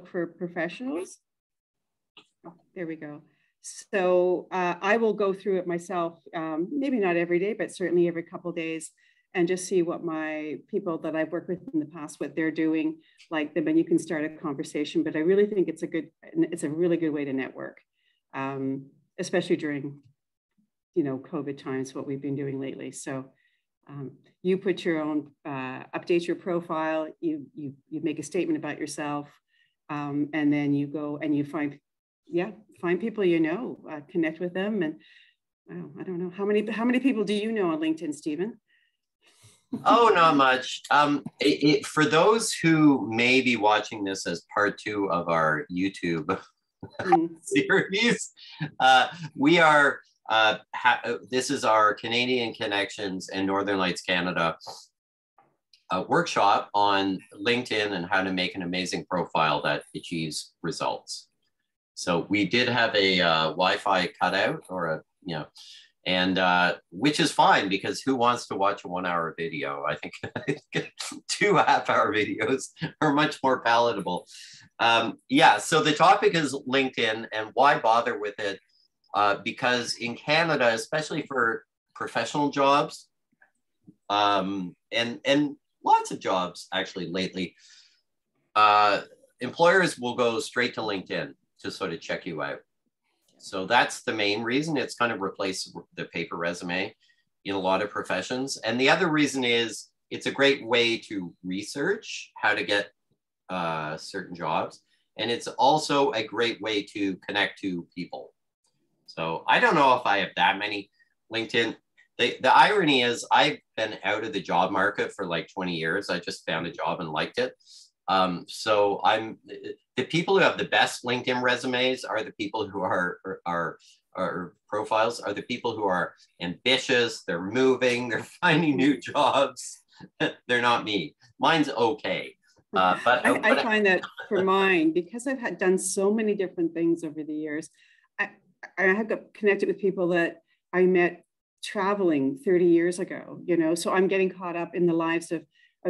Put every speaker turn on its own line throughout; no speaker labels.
for professionals. Oh, there we go. So I will go through it myself, maybe not every day, but certainly every couple of days, and just see what my people that I've worked with in the past, what they're doing, like them, and you can start a conversation. But I really think it's a really good way to network, especially during, COVID times, what we've been doing lately. So you put your own, update your profile, you make a statement about yourself, and then you go and you find people, connect with them. And I don't know, how many people do you know on LinkedIn, Stephen?
Oh, not much. For those who may be watching this as part 2 of our YouTube series, we are, this is our Canadian Connections and Northern Lights Canada workshop on LinkedIn and how to make an amazing profile that achieves results. So we did have a Wi-Fi cutout and which is fine, because who wants to watch a 1-hour video? I think 2 half-hour videos are much more palatable. So the topic is LinkedIn, and why bother with it? Because in Canada, especially for professional jobs, and lots of jobs actually lately, employers will go straight to LinkedIn to sort of check you out. So that's the main reason. It's kind of replaced the paper resume in a lot of professions. And the other reason is it's a great way to research how to get certain jobs. And it's also a great way to connect to people. So I don't know if I have that many LinkedIn. The irony is I've been out of the job market for like 20 years. I just found a job and liked it. So the people who have the best LinkedIn resumes are the people who are profiles are the people who are ambitious, they're moving, they're finding new jobs. They're not me. Mine's okay. But
I find that for mine, because I've done so many different things over the years, I have got connected with people that I met traveling 30 years ago, so I'm getting caught up in the lives of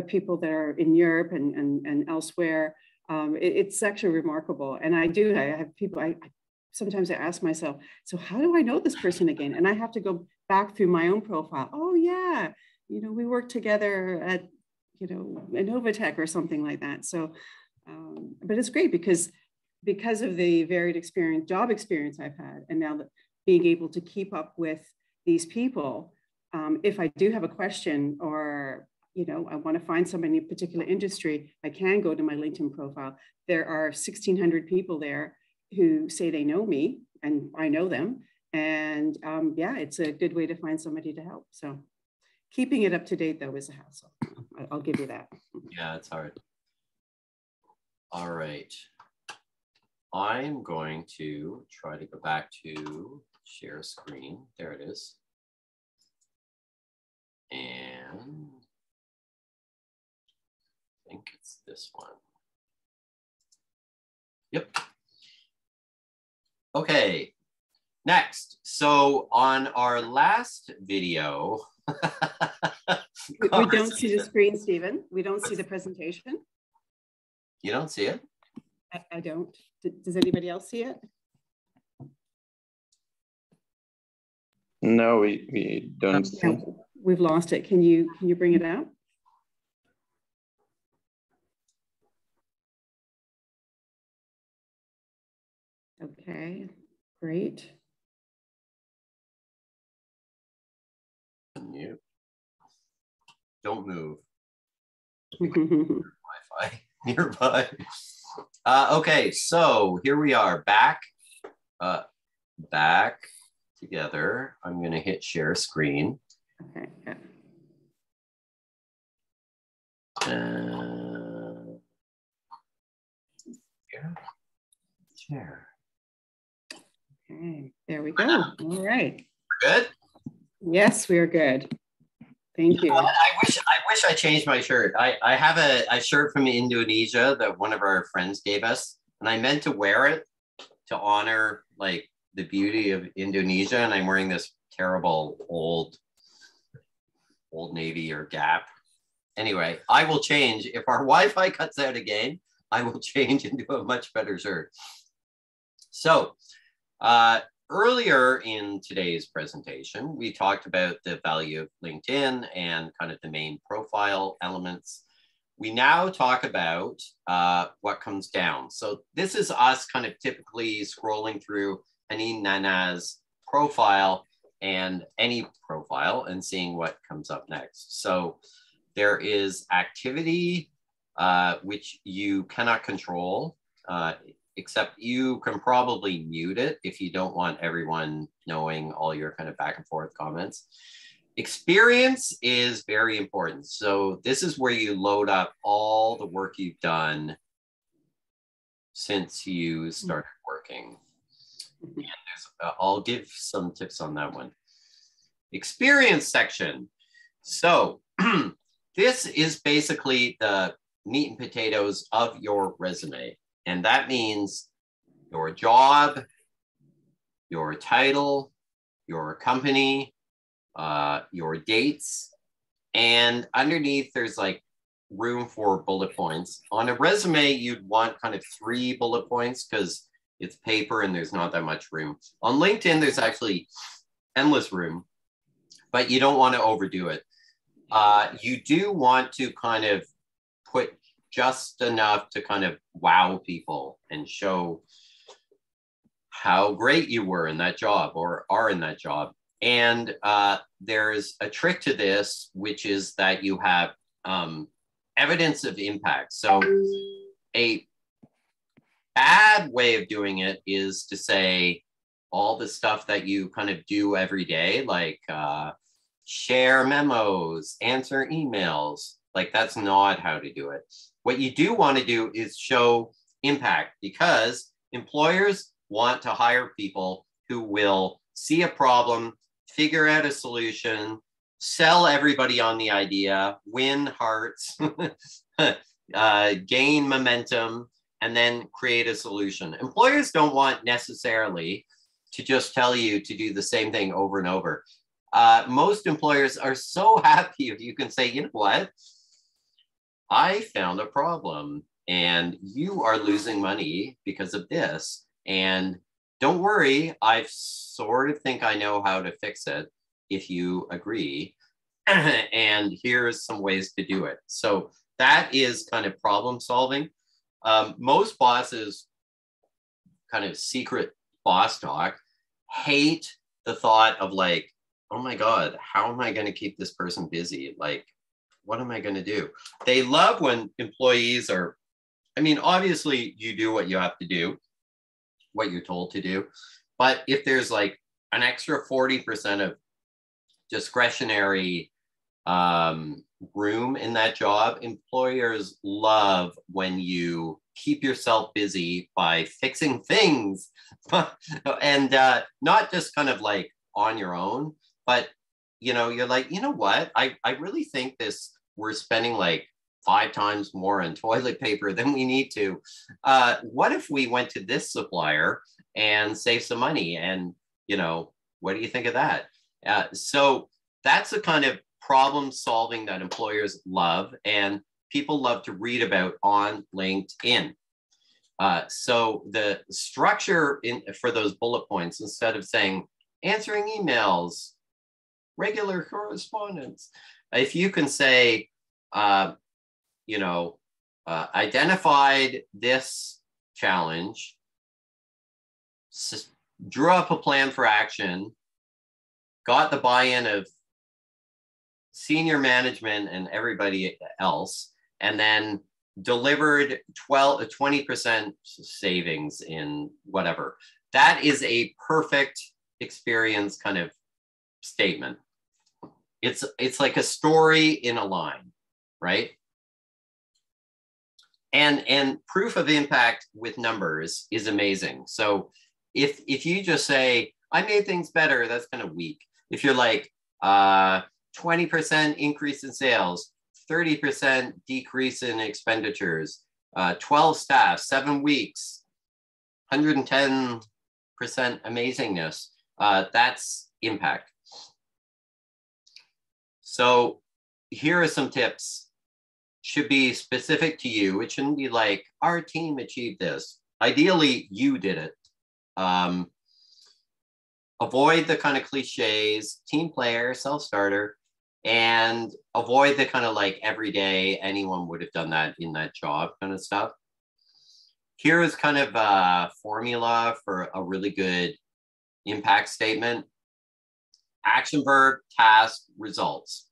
people that are in Europe and elsewhere. It's actually remarkable. And I have people, sometimes I ask myself, so how do I know this person again? And I have to go back through my own profile. Oh yeah, we worked together at, Innovatech or something like that. So, but it's great because of the varied job experience I've had, and now that being able to keep up with these people, if I do have a question or I want to find somebody in a particular industry, I can go to my LinkedIn profile. There are 1,600 people there who say they know me and I know them. And it's a good way to find somebody to help. So keeping it up to date, though, is a hassle. I'll give you that.
Yeah, it's hard. All right. I'm going to try to go back to share screen. There it is. And I think it's this one. Yep. Okay, next. So on our last video,
we don't see the screen, Stephen. We don't see the presentation.
You don't see it?
I don't. Does anybody else see it?
No, we don't see it.
We've lost it. Can you bring it out? Okay, great.
Yep. Don't move. Wi-Fi nearby. Okay, so here we are back together. I'm going to hit share screen.
Okay.
Share.
Okay, there we go. All right.
Good?
Yes, we are good. Thank you.
I wish I changed my shirt. I have a shirt from Indonesia that one of our friends gave us, and I meant to wear it to honor like the beauty of Indonesia, and I'm wearing this terrible old Navy or Gap. Anyway, I will change. If our Wi-Fi cuts out again, I will change into a much better shirt. So earlier in today's presentation, we talked about the value of LinkedIn and kind of the main profile elements. We now talk about what comes down. So this is us kind of typically scrolling through any Nana's profile and any profile and seeing what comes up next. So there is activity, which you cannot control, except you can probably mute it if you don't want everyone knowing all your kind of back and forth comments. Experience is very important. So this is where you load up all the work you've done since you started working. And I'll give some tips on that one. Experience section. So this is basically the meat and potatoes of your resume. And that means your job, your title, your company, your dates, and underneath there's like room for bullet points. On a resume, you'd want kind of 3 bullet points because it's paper and there's not that much room. On LinkedIn, there's actually endless room, but you don't want to overdo it. You do want to kind of put just enough to kind of wow people and show how great you were in that job or are in that job. And there's a trick to this, which is that you have evidence of impact. So a bad way of doing it is to say all the stuff that you kind of do every day, like share memos, answer emails. Like that's not how to do it. What you do want to do is show impact, because employers want to hire people who will see a problem, figure out a solution, sell everybody on the idea, win hearts, gain momentum, and then create a solution. Employers don't want necessarily to just tell you to do the same thing over and over. Most employers are so happy if you can say, you know what? I found a problem and you are losing money because of this. And don't worry, I sort of think I know how to fix it if you agree. And here's some ways to do it. So that is kind of problem solving. Most bosses, kind of secret boss talk, hate the thought of like, oh my God, how am I going to keep this person busy? Like, what am I going to do? They love when employees are, I mean, obviously you do what you have to do, what you're told to do. But if there's like an extra 40% of discretionary room in that job, employers love when you keep yourself busy by fixing things and not just kind of like on your own, but you know, you're like, you know what, I really think we're spending like 5 times more on toilet paper than we need to. What if we went to this supplier and save some money? And, you know, what do you think of that? So that's the kind of problem solving that employers love and people love to read about on LinkedIn. So the structure for those bullet points, instead of saying answering emails, regular correspondence, if you can say, you know, identified this challenge, drew up a plan for action, got the buy-in of senior management and everybody else, and then delivered 20% savings in whatever. That is a perfect experience kind of statement. It's like a story in a line, right? And proof of impact with numbers is amazing. So if you just say, I made things better, that's kind of weak. If you're like 20% increase in sales, 30% decrease in expenditures, 12 staff, 7 weeks, 110% amazingness, that's impact. So here are some tips should be specific to you. It shouldn't be like, our team achieved this. Ideally, you did it. Avoid the kind of cliches, team player, self-starter, and avoid the kind of like everyday, anyone would have done that in that job kind of stuff. Here is kind of a formula for a really good impact statement. Action, verb, task, results.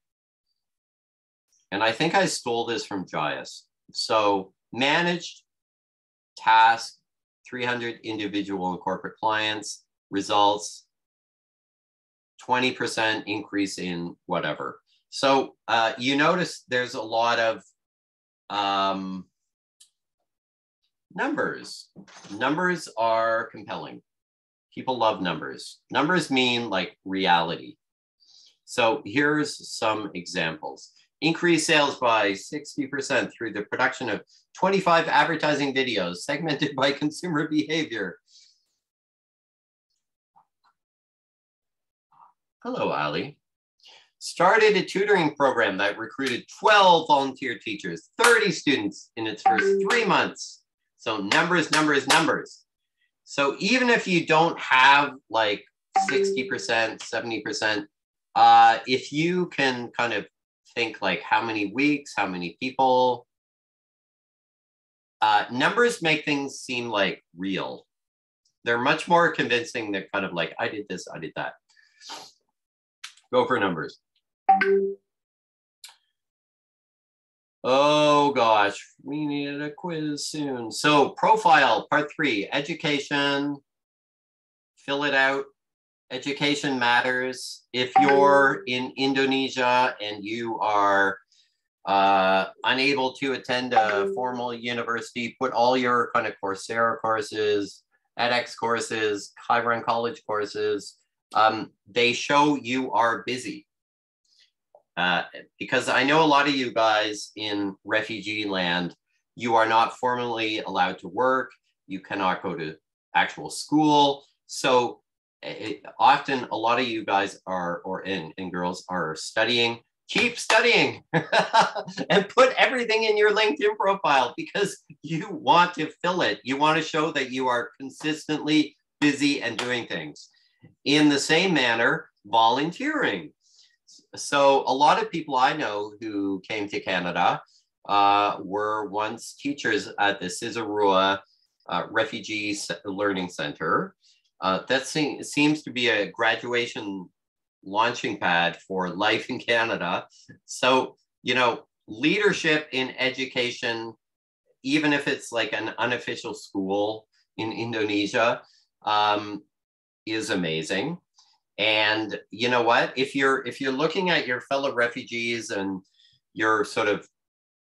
And I think I stole this from Jais. So managed, task, 300 individual and corporate clients, results, 20% increase in whatever. So you notice there's a lot of numbers. Numbers are compelling. People love numbers. Numbers mean like reality. So here's some examples. Increase sales by 60% through the production of 25 advertising videos segmented by consumer behavior. Hello, Ali. Started a tutoring program that recruited 12 volunteer teachers, 30 students in its first 3 months. So numbers, numbers, numbers. So even if you don't have like 60%, 70%, if you can kind of think like how many weeks, how many people, numbers make things seem like real. They're much more convincing than kind of like, I did this, I did that. Go for numbers. Oh gosh, we needed a quiz soon. So profile, part 3, education, fill it out. Education matters. If you're in Indonesia and you are unable to attend a formal university, put all your kind of Coursera courses, edX courses, high-run college courses, they show you are busy. Because I know a lot of you guys in refugee land, you are not formally allowed to work. You cannot go to actual school. So often a lot of you guys are, and girls are studying. Keep studying and put everything in your LinkedIn profile because you want to fill it. You want to show that you are consistently busy and doing things. In the same manner, volunteering. So a lot of people I know who came to Canada were once teachers at the Cisarua Refugee Learning Center. That seems to be a graduation launching pad for life in Canada. So, you know, leadership in education, even if it's like an unofficial school in Indonesia, is amazing. And you know what? If you're looking at your fellow refugees and you're sort of,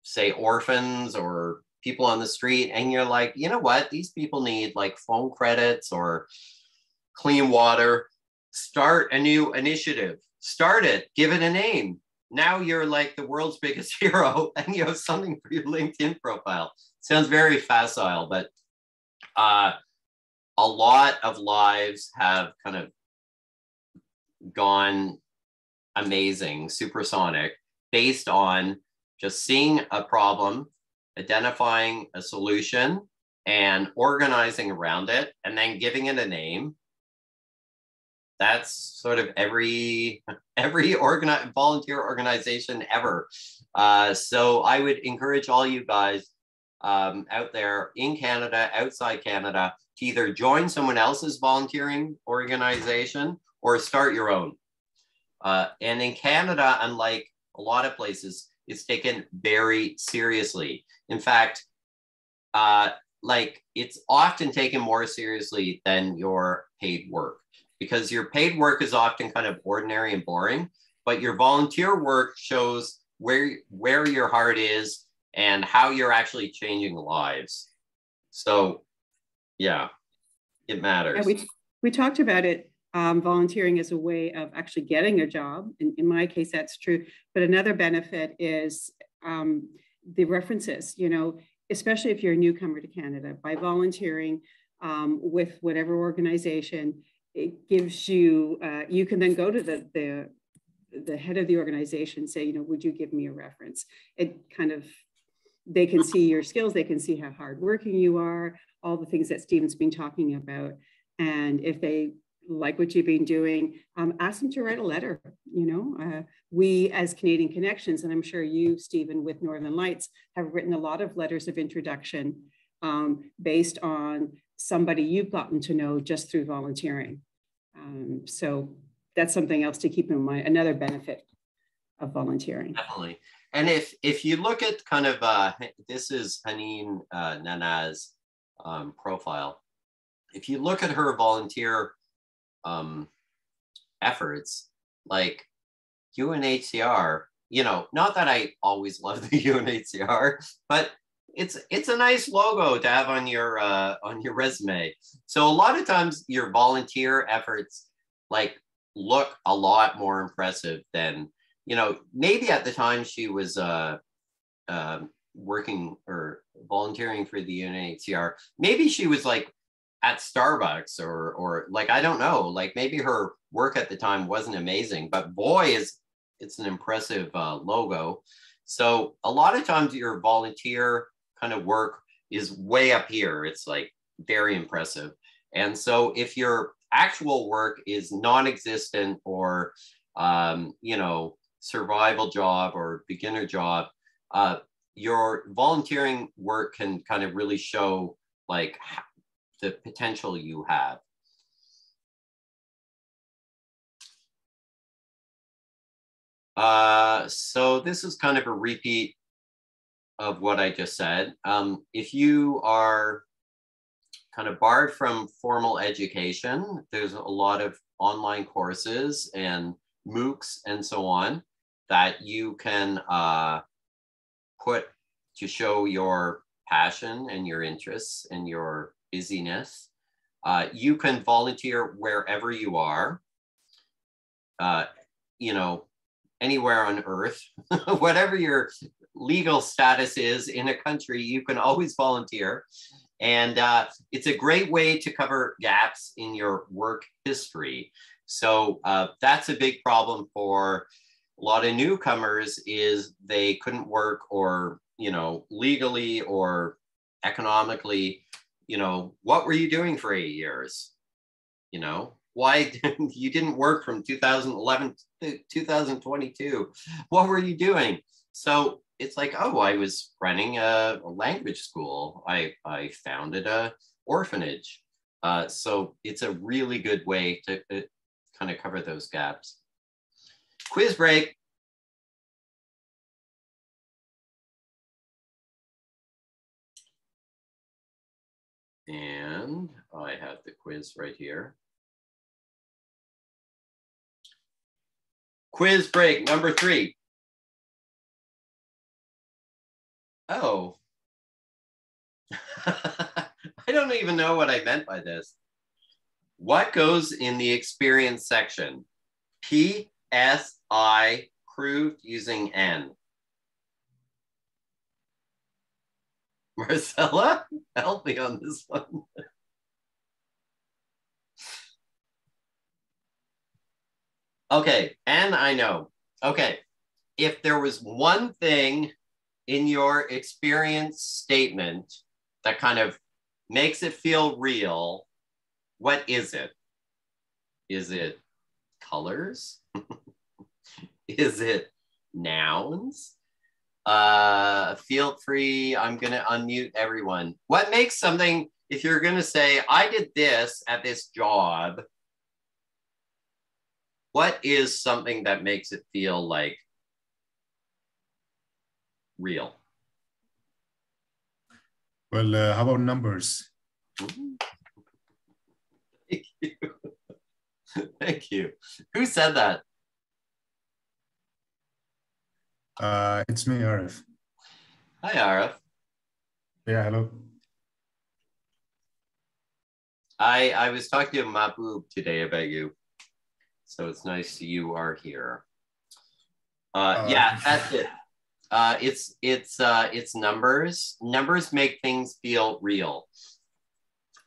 say, orphans or people on the street, and you're like, you know what? These people need like phone credits or clean water. Start a new initiative. Start it. Give it a name. Now you're like the world's biggest hero, and you have something for your LinkedIn profile. Sounds very facile, but a lot of lives have kind of gone amazing, supersonic, based on just seeing a problem, identifying a solution, and organizing around it, and then giving it a name. That's sort of every volunteer organization ever. So I would encourage all you guys out there in Canada, outside Canada, to either join someone else's volunteering organization or start your own. And in Canada, unlike a lot of places, it's taken very seriously. In fact, like it's often taken more seriously than your paid work, because your paid work is often kind of ordinary and boring, but your volunteer work shows where your heart is and how you're actually changing lives. So yeah, it matters.
Yeah, we talked about it, volunteering as a way of actually getting a job. In my case, that's true. But another benefit is the references, you know, especially if you're a newcomer to Canada. By volunteering with whatever organization, it gives you, you can then go to the head of the organization, say, you know, would you give me a reference? It kind of they can see your skills, they can see how hardworking you are, all the things that Stephen's been talking about. And if they like what you've been doing, ask them to write a letter. We as Canadian Connections, and I'm sure you, Stephen, with Northern Lights, have written a lot of letters of introduction based on somebody you've gotten to know just through volunteering. So that's something else to keep in mind, another benefit of volunteering.
Definitely. And if you look at kind of, this is Haneen Nana's profile. If you look at her volunteer efforts, like UNHCR, not that I always love the UNHCR, but it's a nice logo to have on your resume. So a lot of times your volunteer efforts look a lot more impressive than, maybe at the time she was working or volunteering for the UNHCR, maybe she was at Starbucks or I don't know, maybe her work at the time wasn't amazing, but boy, it's an impressive logo. So a lot of times your volunteer kind of work is way up here. It's very impressive. And so if your actual work is non-existent or, survival job or beginner job, your volunteering work can kind of really show the potential you have. So this is kind of a repeat of what I just said. If you are kind of barred from formal education, there's a lot of online courses and MOOCs and so on that you can put to show your passion and your interests and your busyness. You can volunteer wherever you are, anywhere on earth, whatever your legal status is in a country, you can always volunteer. And it's a great way to cover gaps in your work history. So that's a big problem for a lot of newcomers, is they couldn't work or, legally or economically. What were you doing for 8 years? Why you didn't work from 2011 to 2022? What were you doing? So it's I was running a language school. I founded a orphanage. So it's a really good way to kind of cover those gaps. Quiz break. And I have the quiz right here. Quiz break number 3. Oh. I don't even know what I meant by this. What goes in the experience section? PSI proved using N. Marcella, help me on this one. Okay, and I know. Okay, if there was one thing in your experience statement that kind of makes it feel real, what is it? Is it colors? Is it nouns? Feel free, I'm gonna unmute everyone. What makes something, if you're gonna say, I did this at this job, what is something that makes it feel real?
Well, how about numbers?
Thank you. Thank you. Who said that?
It's me, Arif.
Hi, Arif.
Yeah, hello.
I was talking to Mahbub today about you. So it's nice you are here. Yeah, that's it. It's numbers. Numbers make things feel real.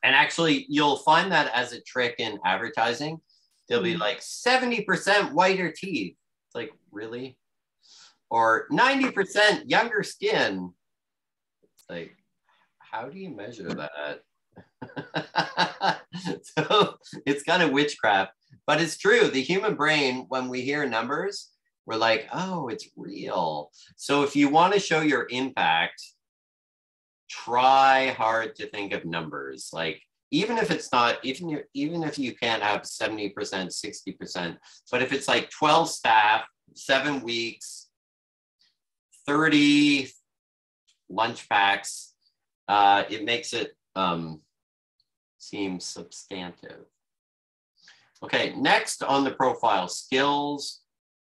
And actually, you'll find that as a trick in advertising. They'll be 70% whiter teeth. It's really? Or 90% younger skin. Like, how do you measure that? So it's kind of witchcraft, but it's true. The human brain, when we hear numbers, we're like, oh, it's real. So if you want to show your impact, try hard to think of numbers. Like, even if it's not, even if you can't have 70%, 60%, but if it's like 12 staff, 7 weeks, 30 lunch packs, it makes it seem substantive. Okay, next on the profile, skills.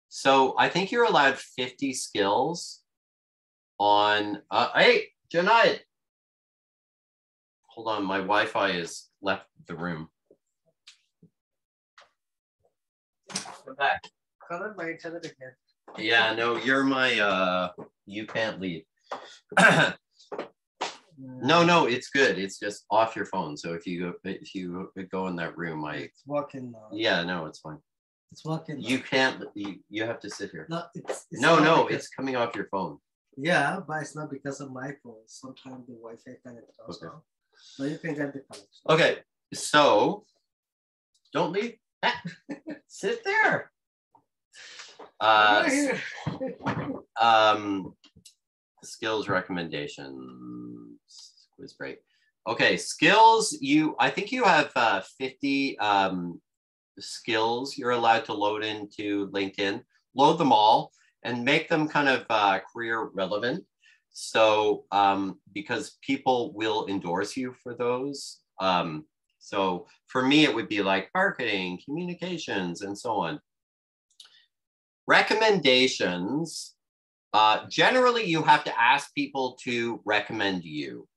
So I think you're allowed 50 skills on, hey, Junaid. Hold on, my Wi-Fi has left the room. Come back. Yeah, no, you're my, you can't leave. No, it's good. It's just off your phone. So if you go in that room,
it's working now.
Yeah, no, it's fine.
It's working now.
You can't, you have to sit here.
No, it's
no,
because,
it's coming off your phone.
yeah, but it's not because of my phone. Sometimes the Wi-Fi connects also.
Okay.
No, you can get the connection.
Okay, so don't leave. Sit there. Skills recommendations. Quiz break. Okay, skills. I think you have 50 skills you're allowed to load into LinkedIn. Load them all and make them kind of career relevant. So because people will endorse you for those. So for me, it would be like marketing, communications, and so on. Recommendations. Generally, you have to ask people to recommend you.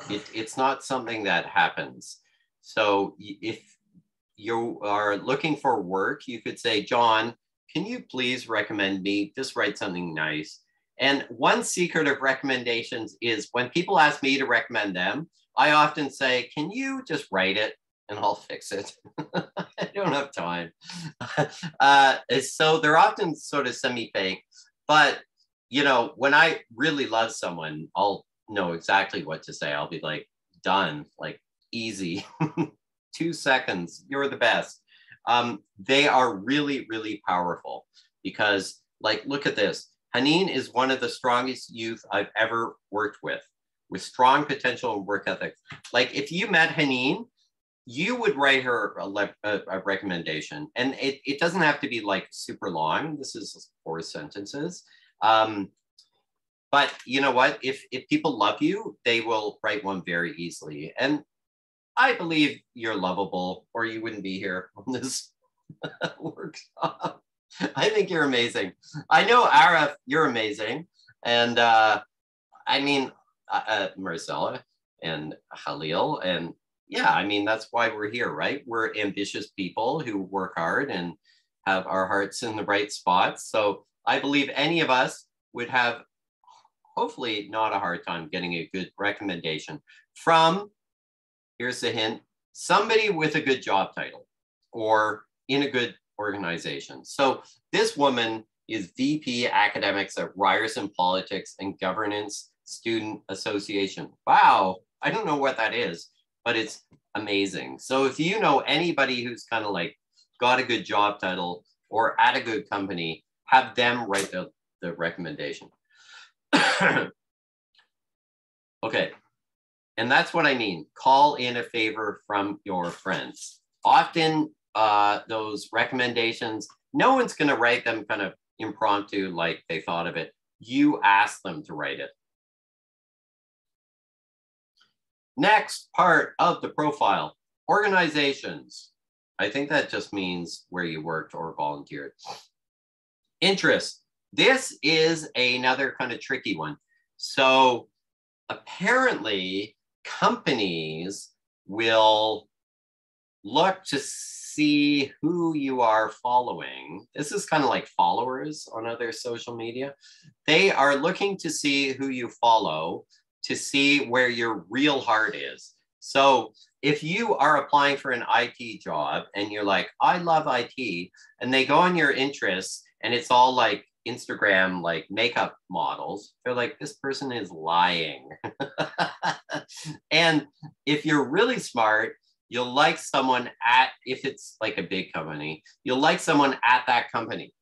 It's not something that happens. So if you are looking for work, you could say, John, can you please recommend me? Just write something nice. And one secret of recommendations is when people ask me to recommend them, I often say, can you just write it and I'll fix it. I don't have time. So they're often sort of semi-fake, but you know, when I really love someone, I'll know exactly what to say. I'll be like, done, like easy, 2 seconds, you're the best. They are really, really powerful because like, look at this. Haneen is one of the strongest youth I've ever worked with strong potential and work ethic. Like if you met Haneen, you would write her a recommendation. And it doesn't have to be like super long. This is 4 sentences. But you know what? If people love you, they will write one very easily. And I believe you're lovable or you wouldn't be here on this workshop. I think you're amazing. I know, Arif, you're amazing. And I mean, Marcella and Khalil. And yeah, I mean, that's why we're here, right? We're ambitious people who work hard and have our hearts in the right spots. So I believe any of us would have hopefully not a hard time getting a good recommendation from, here's the hint, somebody with a good job title or in a good organization. So this woman is VP Academics at Ryerson Politics and Governance Student Association. Wow, I don't know what that is, but it's amazing. So if you know anybody who's kind of like got a good job title or at a good company, have them write the recommendation. Okay, and that's what I mean. Call in a favor from your friends. Often those recommendations, no one's going to write them kind of impromptu like they thought of it. You ask them to write it. Next part of the profile, organizations. I think that just means where you worked or volunteered. Interest. This is another kind of tricky one. So apparently companies will look to see who you are following. This is kind of like followers on other social media. They are looking to see who you follow to see where your real heart is. So if you are applying for an IT job and you're like, I love IT, and they go on your interests and it's all like Instagram like makeup models, they're like, this person is lying. And if you're really smart, you'll like someone at, if it's like a big company, you'll like someone at that company,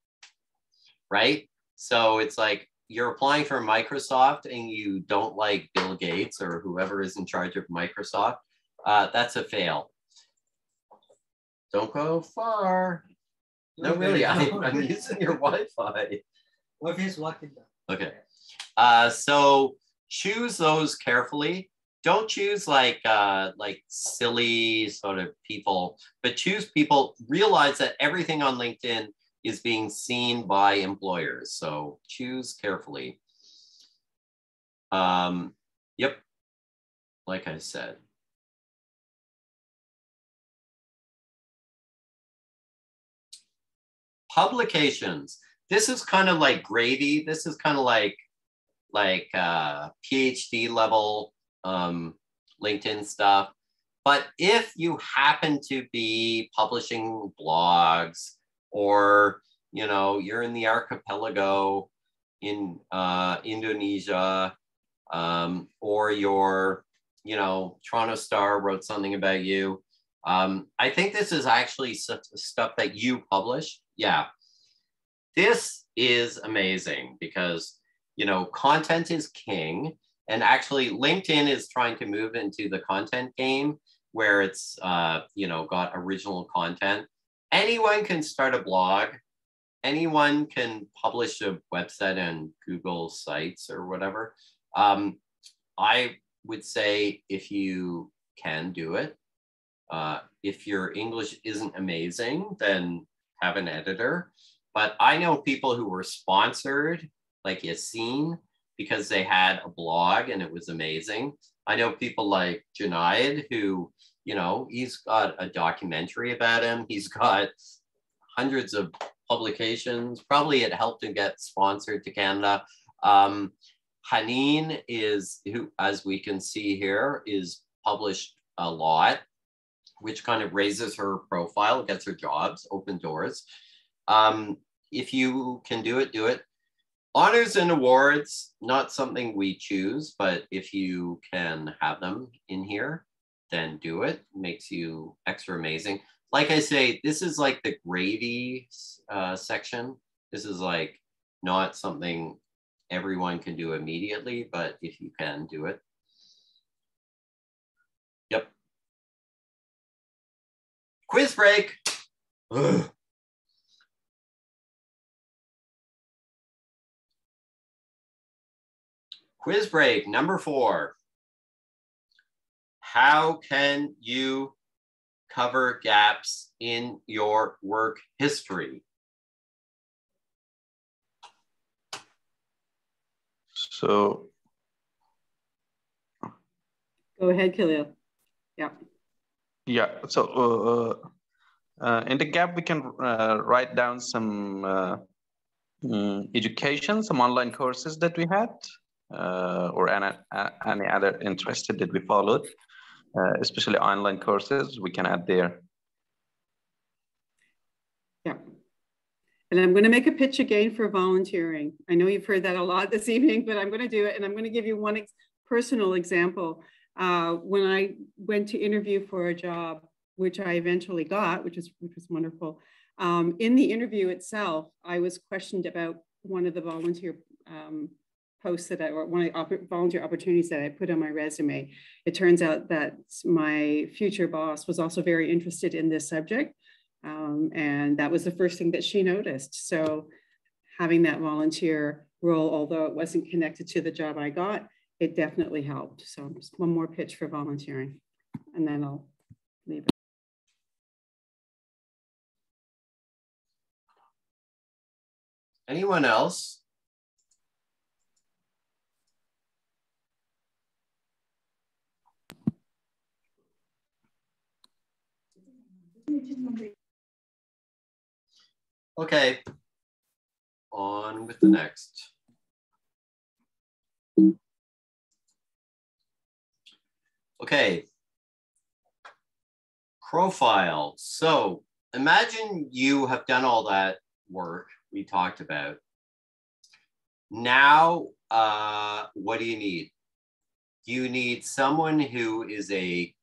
right? So it's like you're applying for Microsoft and you don't like Bill Gates or whoever is in charge of Microsoft. That's a fail. Don't go far. No, really, I'm using your Wi-Fi.
What if he's walking down?
Okay. So choose those carefully. Don't choose like silly sort of people, but choose people, realize that everything on LinkedIn is being seen by employers. So choose carefully. Yep, like I said. Publications. This is kind of like gravy. This is kind of like PhD level LinkedIn stuff. But if you happen to be publishing blogs, or you're in the archipelago in Indonesia, or your Toronto Star wrote something about you, I think this is actually stuff that you publish. Yeah, this is amazing because content is king, and actually LinkedIn is trying to move into the content game where it's got original content. Anyone can start a blog. Anyone can publish a website on Google Sites or whatever. I would say if you can do it, if your English isn't amazing, then have an editor. But I know people who were sponsored, like Yassine, because they had a blog and it was amazing. I know people like Junaid, who, he's got a documentary about him. He's got hundreds of publications. Probably it helped him get sponsored to Canada. Haneen is, who, as we can see here, is published a lot, which kind of raises her profile, gets her jobs, open doors. If you can do it, do it. Honors and awards, not something we choose, but if you can have them in here, then do it. Makes you extra amazing. Like I say, this is like the gravy section. This is like not something everyone can do immediately, but if you can, do it. Yep. Quiz break. Ugh. Quiz break number 4. How can you cover gaps in your work history?
So
Go ahead, Khalil. Yeah.
yeah, so in the gap we can write down some education, some online courses that we had, or any other interested that we followed, especially online courses we can add there.
Yeah. And I'm going to make a pitch again for volunteering. I know you've heard that a lot this evening, but I'm going to do it. And I'm going to give you one personal example. When I went to interview for a job, which I eventually got, which was wonderful. In the interview itself, I was questioned about one of the volunteer posts or one of the volunteer opportunities that I put on my resume. It turns out that my future boss was also very interested in this subject. And that was the first thing that she noticed. So having that volunteer role, although it wasn't connected to the job I got, it definitely helped. So just one more pitch for volunteering, and then I'll leave it.
Anyone else? Okay, on with the next. Okay, profile. So imagine you have done all that work we talked about, Now, what do you need? You need someone who is a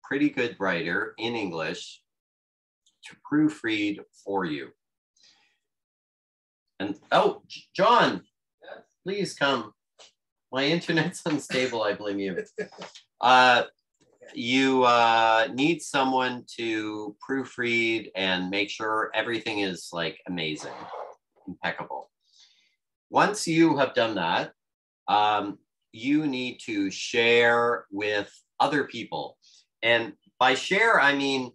pretty good writer in English to proofread for you. And oh, John, please come. My internet's unstable, I blame you. You need someone to proofread and make sure everything is like amazing, impeccable. Once you have done that, you need to share with other people. And by share, I mean,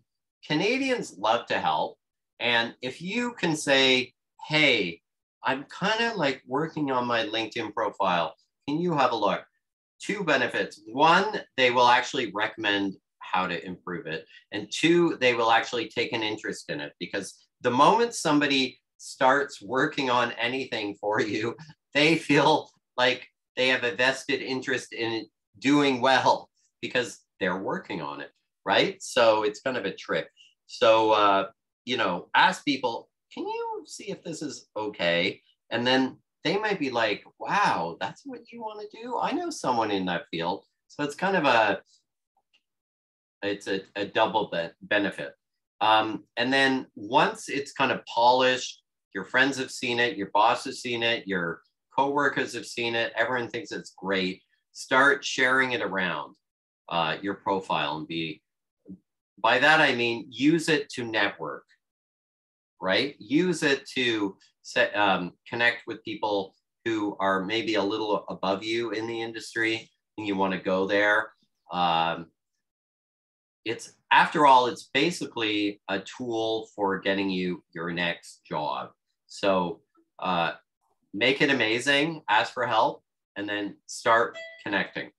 Canadians love to help. And if you can say, hey, I'm kind of like working on my LinkedIn profile, can you have a look? Two benefits. One, they will actually recommend how to improve it. And two, they will actually take an interest in it, because the moment somebody starts working on anything for you, they feel like they have a vested interest in it doing well because they're working on it, right? So it's kind of a trick. So, you know, ask people, can you see if this is okay? And then they might be like, wow, that's what you want to do? I know someone in that field. So it's kind of a double benefit. And then once it's kind of polished, your friends have seen it, your boss has seen it, your coworkers have seen it, everyone thinks it's great, start sharing it around your profile and by that I mean, use it to network, right? Use it to connect with people who are maybe a little above you in the industry and you want to go there. It's, after all, it's basically a tool for getting you your next job. So make it amazing, ask for help, and then start connecting.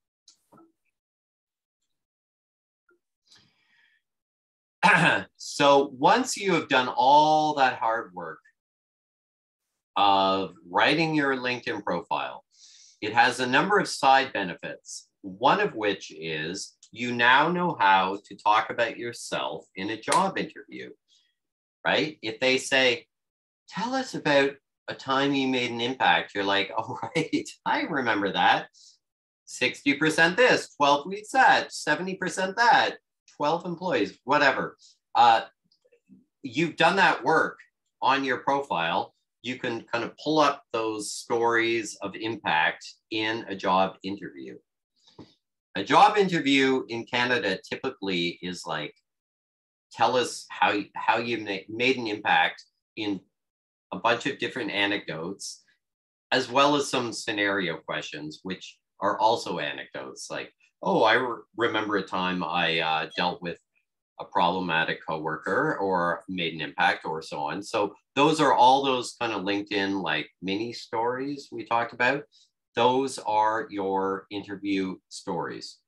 So once you have done all that hard work of writing your LinkedIn profile, it has a number of side benefits, one of which is you now know how to talk about yourself in a job interview, right? If they say, tell us about a time you made an impact, you're like, oh, right, I remember that. 60% this, 12 weeks that, 70% that, 12 employees, whatever. You've done that work on your profile. You can kind of pull up those stories of impact in a job interview. A job interview in Canada typically is like, tell us how you made an impact in a bunch of different anecdotes, as well as some scenario questions, which are also anecdotes. Like, oh, I remember a time I dealt with a problematic coworker or made an impact or so on. So those are all those kind of LinkedIn like mini stories we talked about. Those are your interview stories.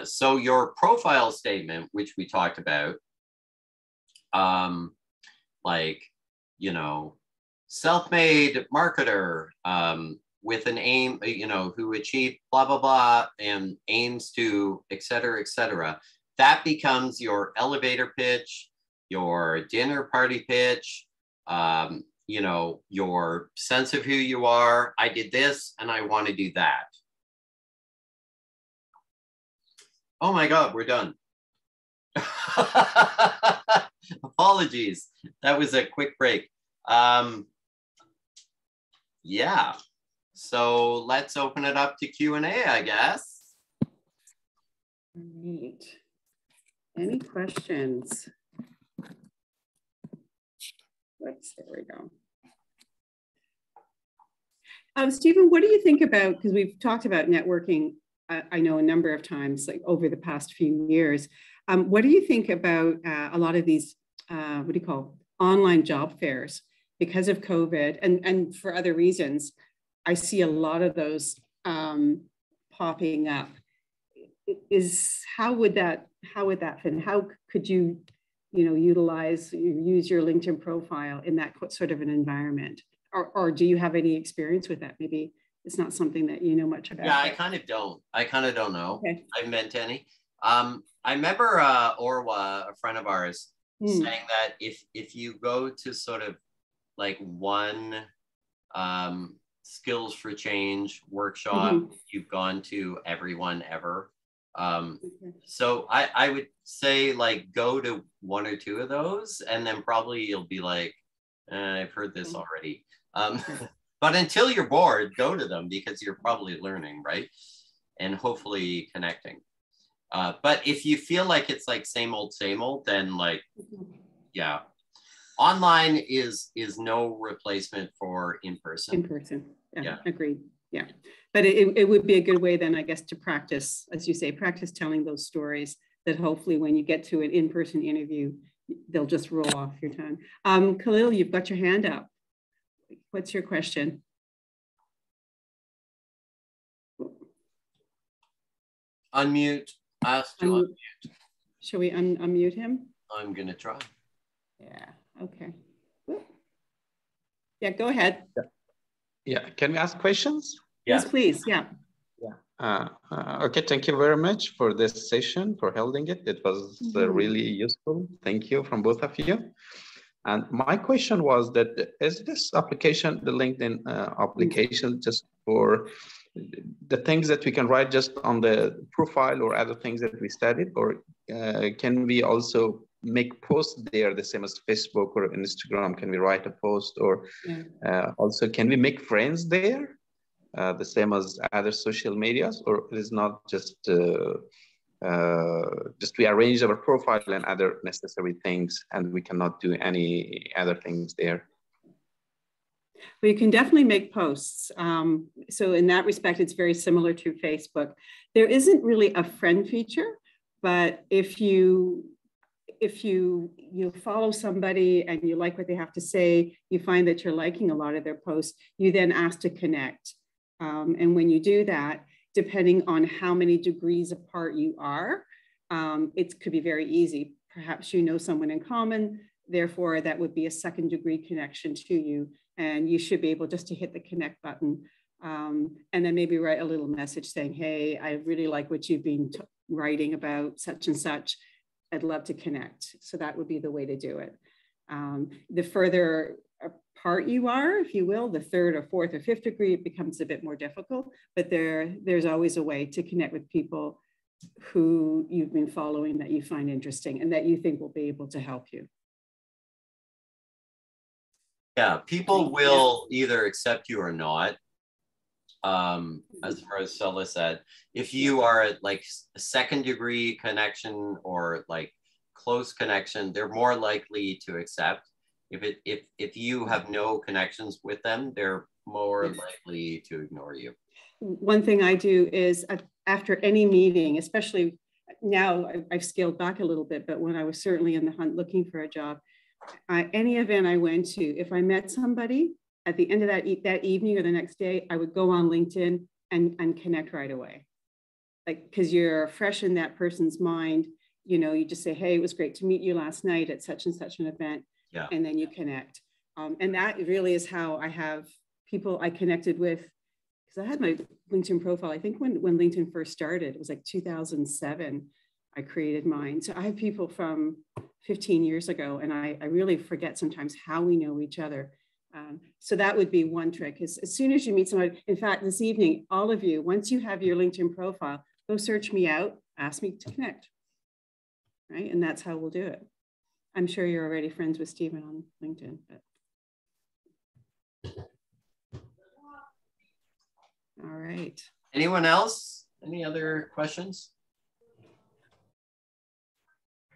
So your profile statement, which we talked about, like, you know, self-made marketer with an aim, you know, who achieved blah, blah, blah, and aims to, et cetera, that becomes your elevator pitch, your dinner party pitch, you know, your sense of who you are. I did this and I want to do that. Oh my God, we're done. Apologies. That was a quick break. Yeah. So let's open it up to Q&A, I guess.
Great. Any questions? Whoops, there we go. Stephen, what do you think about, because we've talked about networking, I know a number of times, like over the past few years. What do you think about a lot of these, what do you call, online job fairs? Because of COVID and for other reasons, I see a lot of those popping up. How would that fit? How could you use your LinkedIn profile in that sort of an environment? Or do you have any experience with that? Maybe it's not something that you know much about.
Yeah, I kind of don't know.
Okay.
I've met any. I remember Orwa, a friend of ours, saying that if you go to sort of like one Skills for Change workshop. You've gone to everyone ever. So I would say like go to one or two of those, and then probably you'll be like, I've heard this already. But until you're bored, go to them because you're probably learning, right? And hopefully connecting. But if you feel like it's like same old, then like, yeah. Online is no replacement for in-person.
In-person, yeah, agreed. Yeah, but it would be a good way then, I guess, to practice, as you say, practice telling those stories that hopefully when you get to an in-person interview, they'll just roll off your tongue. Khalil, you've got your hand up. What's your question?
Unmute. Ask to unmute.
Shall we unmute him?
I'm gonna try.
Yeah, okay. Yeah, go ahead.
Yeah, can we ask questions?
Yes, please, yeah.
Okay, thank you very much for this session, for holding it. It was really useful. Thank you from both of you. And my question was that, is this application, the LinkedIn application, just for the things that we can write just on the profile or other things that we studied, or can we also make posts there the same as Facebook or Instagram? Can we write a post, or also can we make friends there the same as other social medias, or it is not just we arrange our profile and other necessary things and we cannot do any other things there?
Well, you can definitely make posts. So in that respect, it's very similar to Facebook. There isn't really a friend feature, but if you follow somebody and you like what they have to say, you find that you're liking a lot of their posts, you then ask to connect. And when you do that, depending on how many degrees apart you are, it could be very easy. Perhaps you know someone in common, therefore that would be a second degree connection to you. And you should be able just to hit the connect button and then maybe write a little message saying, hey, I really like what you've been writing about such and such. I'd love to connect. So that would be the way to do it. The further apart you are, if you will, the third or fourth or fifth degree, it becomes a bit more difficult, but there's always a way to connect with people who you've been following that you find interesting and that you think will be able to help you.
Yeah, people will either accept you or not. As far as Stella said, if you are at like a second degree connection or like close connection, they're more likely to accept. If you have no connections with them, they're more likely to ignore you.
One thing I do is after any meeting, especially now I've scaled back a little bit, but when I was certainly in the hunt looking for a job, any event I went to, if I met somebody at the end of that evening or the next day, I would go on LinkedIn and connect right away. Like, because you're fresh in that person's mind, you know, you just say, hey, it was great to meet you last night at such and such an event.
Yeah.
And then you connect. And that really is how I have people I connected with, because I had my LinkedIn profile, I think when LinkedIn first started, it was like 2007, I created mine. So I have people from 15 years ago, and I really forget sometimes how we know each other. So that would be one trick, is as soon as you meet somebody, in fact, this evening, all of you, once you have your LinkedIn profile, go search me out, ask me to connect, right? And that's how we'll do it. I'm sure you're already friends with Stephen on LinkedIn. But... All right.
Anyone else? Any other questions?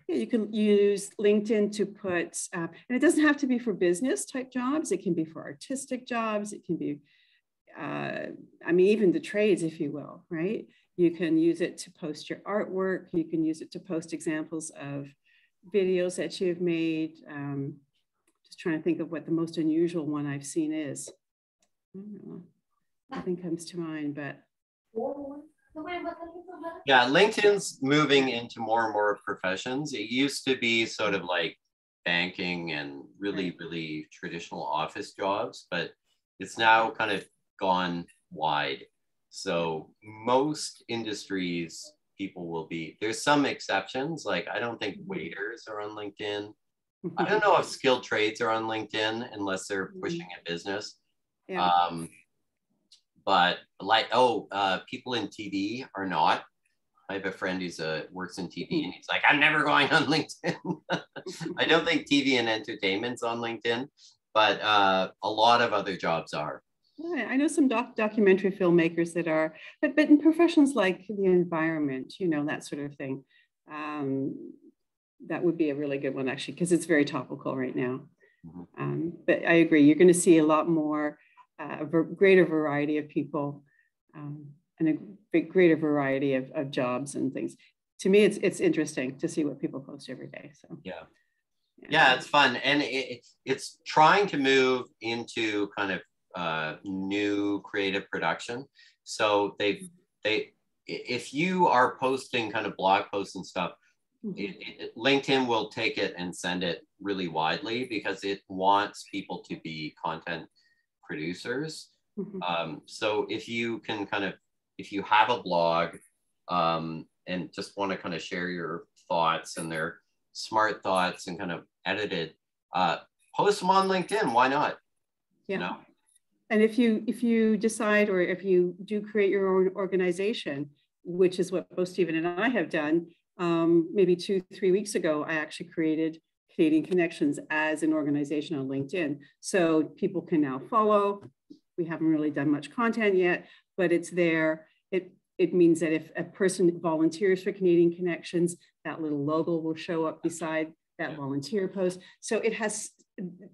Yeah, you can use LinkedIn to put, and it doesn't have to be for business type jobs. It can be for artistic jobs. It can be, I mean, even the trades, if you will, right? You can use it to post your artwork. You can use it to post examples of videos that you've made. Just trying to think of what the most unusual one I've seen is. I don't know. Nothing comes to mind, but.
Yeah, LinkedIn's moving into more and more professions. It used to be sort of like banking and really, really traditional office jobs, but it's now kind of gone wide. So most industries, people will be, there's some exceptions, like I don't think waiters are on LinkedIn. I don't know if skilled trades are on LinkedIn unless they're pushing a business.
Yeah.
But like, people in TV are not. I have a friend who's works in TV, and he's like, I'm never going on LinkedIn. I don't think TV and entertainment's on LinkedIn, but a lot of other jobs are.
Yeah, I know some documentary filmmakers that are, but in professions like the environment, you know, that sort of thing, that would be a really good one, actually, because it's very topical right now. But I agree, you're going to see a lot more, a greater variety of people, and a big greater variety of jobs and things. To me, it's interesting to see what people post every day. So
yeah, it's fun, and it's trying to move into kind of new creative production. So if you are posting kind of blog posts and stuff, LinkedIn will take it and send it really widely because it wants people to be content producers. So if you can if you have a blog and just want to kind of share your thoughts, and they're smart thoughts and kind of edited, post them on LinkedIn. Why not?
Yeah.
You know?
And if you decide, or if you do create your own organization, which is what both Stephen and I have done, maybe 2-3 weeks ago, I actually created Canadian Connections as an organization on LinkedIn. So people can now follow. We haven't really done much content yet, but it's there. It means that if a person volunteers for Canadian Connections, that little logo will show up beside that volunteer post. So it has,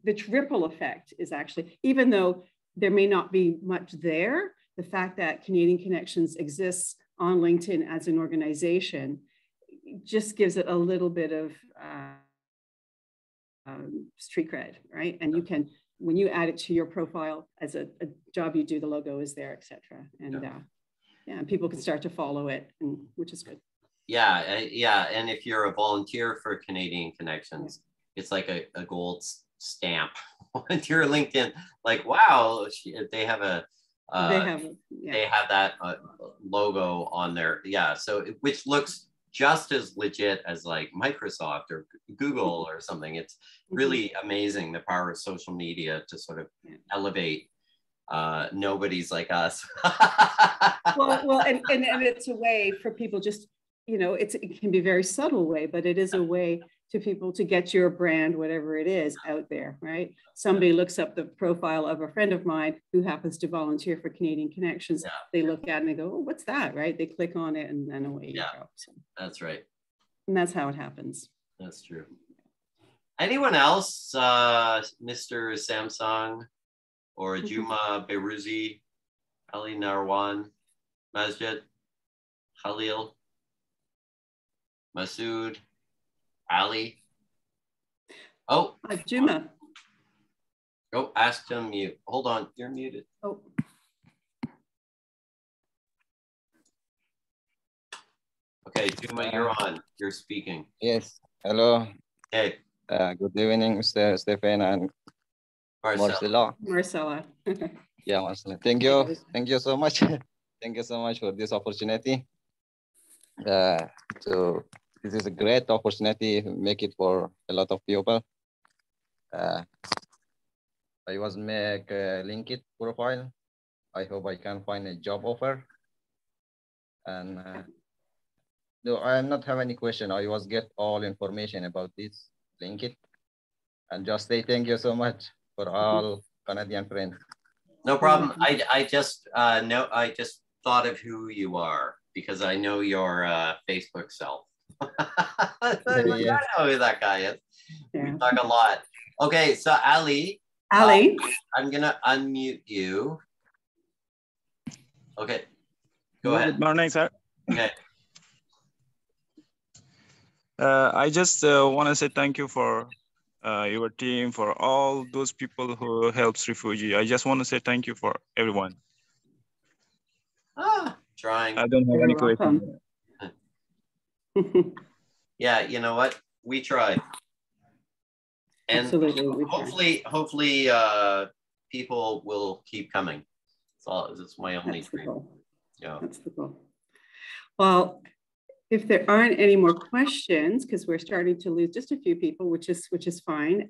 the ripple effect is actually, even though there may not be much there, the fact that Canadian Connections exists on LinkedIn as an organization just gives it a little bit of street cred, right? And you can, when you add it to your profile as a job you do, the logo is there, etc. And and people can start to follow it, and which is good.
Yeah, and if you're a volunteer for Canadian Connections, it's like a gold stamp onto your LinkedIn. Like, wow, they have a they have that logo on there. Yeah, so which looks just as legit as like Microsoft or Google or something. It's really amazing, the power of social media to sort of elevate nobodies like us.
well, and it's a way for people, just, you know, it can be a very subtle way, but it is a way to people to get your brand, whatever it is, out there, right? Somebody looks up the profile of a friend of mine who happens to volunteer for Canadian Connections. They look at it and they go, oh, what's that, right? They click on it, and then away you go. So,
that's right.
And that's how it happens.
That's true. Anyone else? Mr. Samsung or Juma Beruzi, Ali Narwan, Masjid, Khalil, Masood, Ali. Oh,
Juma.
Oh, ask to mute. Hold on, you're muted.
Oh.
Okay, Juma, you're on. You're speaking.
Yes. Hello.
Hey.
Good evening, Mr. Stephen and Marcella.
Marcella.
Yeah, Marcella. Thank you. Thank you so much. Thank you so much for this opportunity. So this is a great opportunity to make it for a lot of people. I was make a LinkedIn profile. I hope I can find a job offer. And no, I am not have any question. I was get all information about this LinkedIn, and just say thank you so much for all Canadian friends.
No problem. I just I just thought of who you are because I know your Facebook self. I know who that guy is. We talk a lot. Okay, so Ali. I'm gonna unmute you. Okay, go ahead.
Good morning, sir.
Okay.
I just want to say thank you for your team, for all those people who helps refugee. I just want to say thank you for everyone.
Trying.
I don't have any question.
Yeah, you know what? We tried. And
absolutely,
hopefully people will keep coming. That's my only dream. Yeah.
That's the goal. Well, if there aren't any more questions, because we're starting to lose just a few people, which is fine.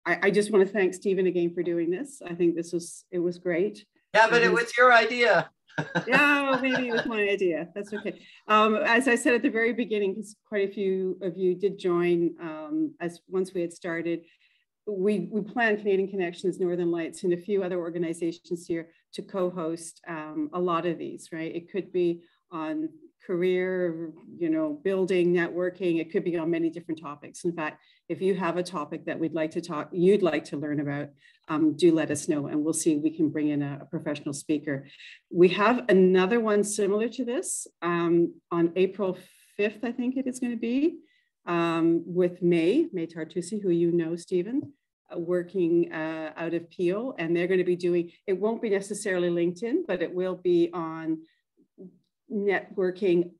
I just want to thank Stephen again for doing this. I think it was great.
Yeah, but it was your idea.
Yeah, maybe it was my idea. That's okay. As I said at the very beginning, because quite a few of you did join as once we had started, we planned Canadian Connections, Northern Lights, and a few other organizations here to co-host a lot of these, right? It could be on career, building, networking. It could be on many different topics. In fact, if you have a topic that you'd like to learn about, do let us know, and we'll see if we can bring in a professional speaker. We have another one similar to this on April 5th, I think it is going to be, with May Tartusi, who you know, Stephen, working out of Peel, and they're going to be doing, it won't be necessarily LinkedIn, but it will be on networking.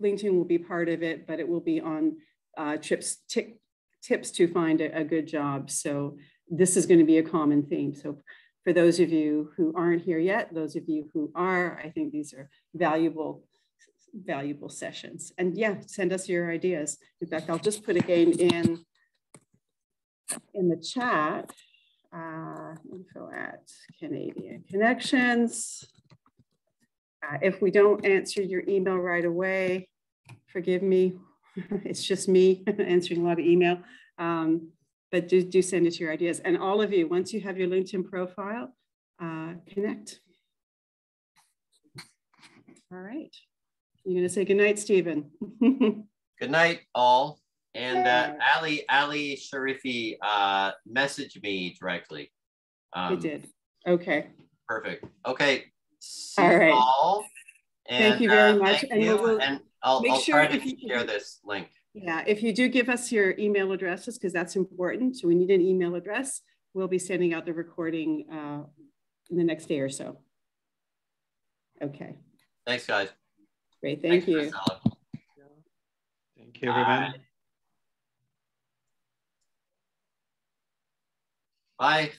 LinkedIn will be part of it, but it will be on tips to find a good job. So this is going to be a common theme. So for those of you who aren't here yet, those of you who are, I think these are valuable sessions. And yeah, send us your ideas. In fact, I'll just put again in the chat, info at Canadian Connections. If we don't answer your email right away, forgive me. It's just me answering a lot of email. But do send us your ideas. And all of you, once you have your LinkedIn profile, connect. All right. You're going to say goodnight, Stephen.
Good night, all. And Ali Sharifi messaged me directly.
It did. Okay.
Perfect. Okay. See
all right.
You all. And,
thank you very much.
And I'll try to share this link.
Yeah, if you do give us your email addresses, because that's important. So we need an email address. We'll be sending out the recording in the next day or so. Okay.
Thanks, guys.
Great. Thank you.
Thank you, everyone.
Bye.